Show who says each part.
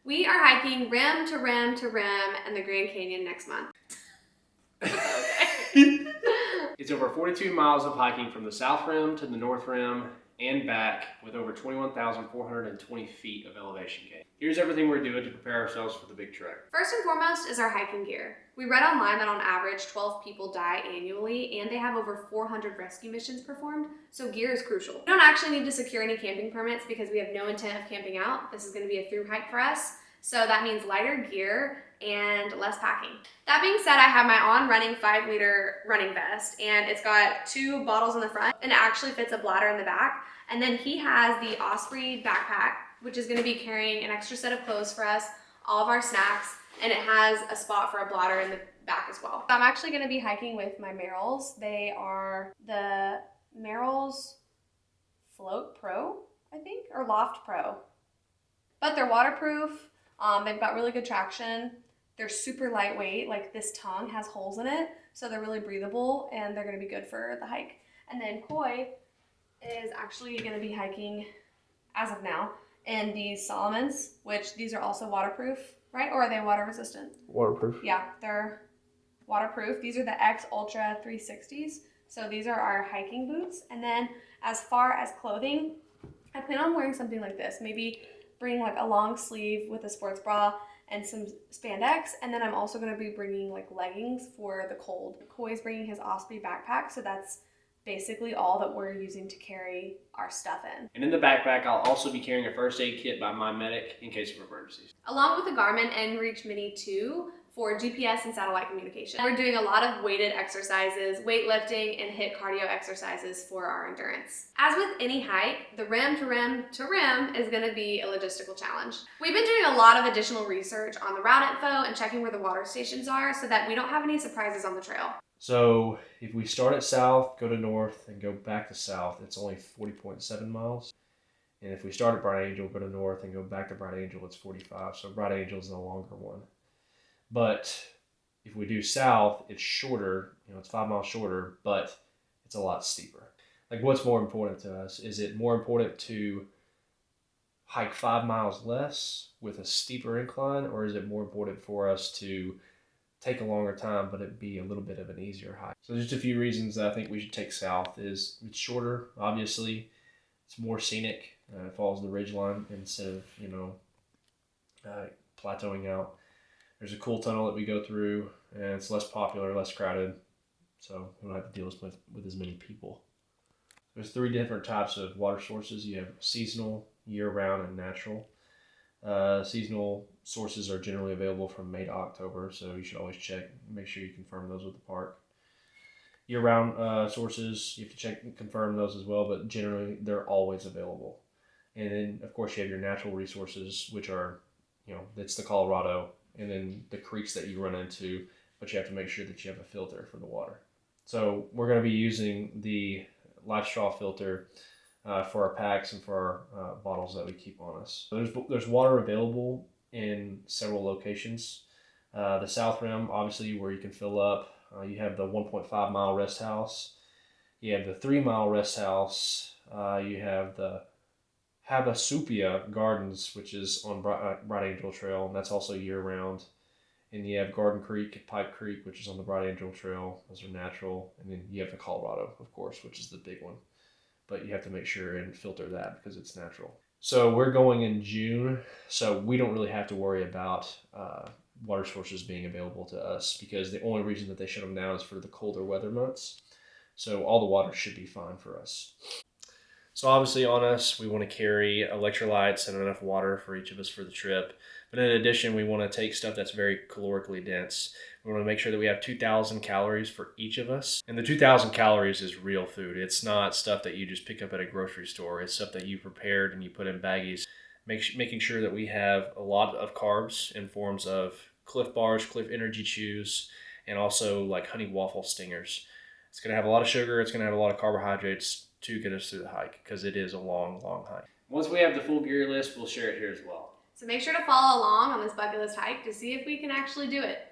Speaker 1: We are hiking rim to rim to rim in the Grand Canyon next month.
Speaker 2: It's over 42 miles of hiking from the south rim to the north rim and back with over 21,420 feet of elevation gain. Here's everything we're doing to prepare ourselves for the big trek.
Speaker 1: First and foremost is our hiking gear. We read online that on average 12 people die annually and they have over 400 rescue missions performed, so gear is crucial. We don't actually need to secure any camping permits because we have no intent of camping out. This is going to be a through hike for us, so that means lighter gear and less packing. That being said, I have my On Running 5-liter running vest, and it's got 2 bottles in the front and it actually fits a bladder in the back. And then he has the Osprey backpack, which is going to be carrying an extra set of clothes for us, all of our snacks, and it has a spot for a bladder in the back as well. I'm actually going to be hiking with my Merrells. They are the Merrells Float Pro, I think, or Loft Pro. But they're waterproof. They've got really good traction. They're super lightweight, like this tongue has holes in it, so they're really breathable and they're going to be good for the hike. And then Coy is actually going to be hiking, as of now, in these Solomons, which these are also waterproof, right? Or are they water resistant?
Speaker 2: Waterproof.
Speaker 1: Yeah, they're waterproof. These are the X Ultra 360s. So these are our hiking boots. And then as far as clothing, I plan on wearing something like this. Maybe bring like a long sleeve with a sports bra and some spandex. And then I'm also going to be bringing like leggings for the cold. Coy's bringing his Osprey backpack, so that's basically all that we're using to carry our stuff in.
Speaker 2: And in the backpack, I'll also be carrying a first aid kit by my medic in case of emergencies.
Speaker 1: Along with the Garmin inReach Mini 2 for GPS and satellite communication. We're doing a lot of weighted exercises, weightlifting, and HIIT cardio exercises for our endurance. As with any hike, the rim to rim to rim is going to be a logistical challenge. We've been doing a lot of additional research on the route info and checking where the water stations are so that we don't have any surprises on the trail.
Speaker 2: So if we start at south, go to north, and go back to south, it's only 40.7 miles. And if we start at Bright Angel, go to north, and go back to Bright Angel, it's 45. So Bright Angel is the longer one. But if we do south, it's shorter. It's 5 miles shorter, but it's a lot steeper. Like, what's more important to us? Is it more important to hike 5 miles less with a steeper incline, or is it more important for us to take a longer time, but it be a little bit of an easier hike? So just a few reasons that I think we should take south is it's shorter, obviously. It's more scenic. It follows the ridgeline instead of, plateauing out. There's a cool tunnel that we go through, and it's less popular, less crowded, so we don't have to deal with as many people. There's 3 different types of water sources. You have seasonal, year-round, and natural. Seasonal sources are generally available from May to October, so you should always check, make sure you confirm those with the park. Year-round sources, you have to check and confirm those as well, but generally they're always available. And then, of course, you have your natural resources, which are, it's the Colorado, and then the creeks that you run into, but you have to make sure that you have a filter for the water. So we're going to be using the live straw filter for our packs and for our bottles that we keep on us. So there's water available in several locations. The South Rim, obviously, where you can fill up. You have the 1.5 mile rest house. You have the 3 mile rest house. You have the Havasupia Gardens, which is on Bright Angel Trail, and that's also year-round. And you have Garden Creek, Pipe Creek, which is on the Bright Angel Trail. Those are natural. And then you have the Colorado, of course, which is the big one. But you have to make sure and filter that because it's natural. So we're going in June, so we don't really have to worry about water sources being available to us because the only reason that they shut them down is for the colder weather months. So all the water should be fine for us. So obviously on us, we want to carry electrolytes and enough water for each of us for the trip. But in addition, we want to take stuff that's very calorically dense. We want to make sure that we have 2,000 calories for each of us. And the 2,000 calories is real food. It's not stuff that you just pick up at a grocery store. It's stuff that you prepared and you put in baggies. Making sure that we have a lot of carbs in forms of Cliff Bars, Cliff Energy Chews, and also like honey waffle stingers. It's going to have a lot of sugar. It's going to have a lot of carbohydrates to get us through the hike because it is a long, long hike. Once we have the full gear list, we'll share it here as well.
Speaker 1: So make sure to follow along on this bucket list hike to see if we can actually do it.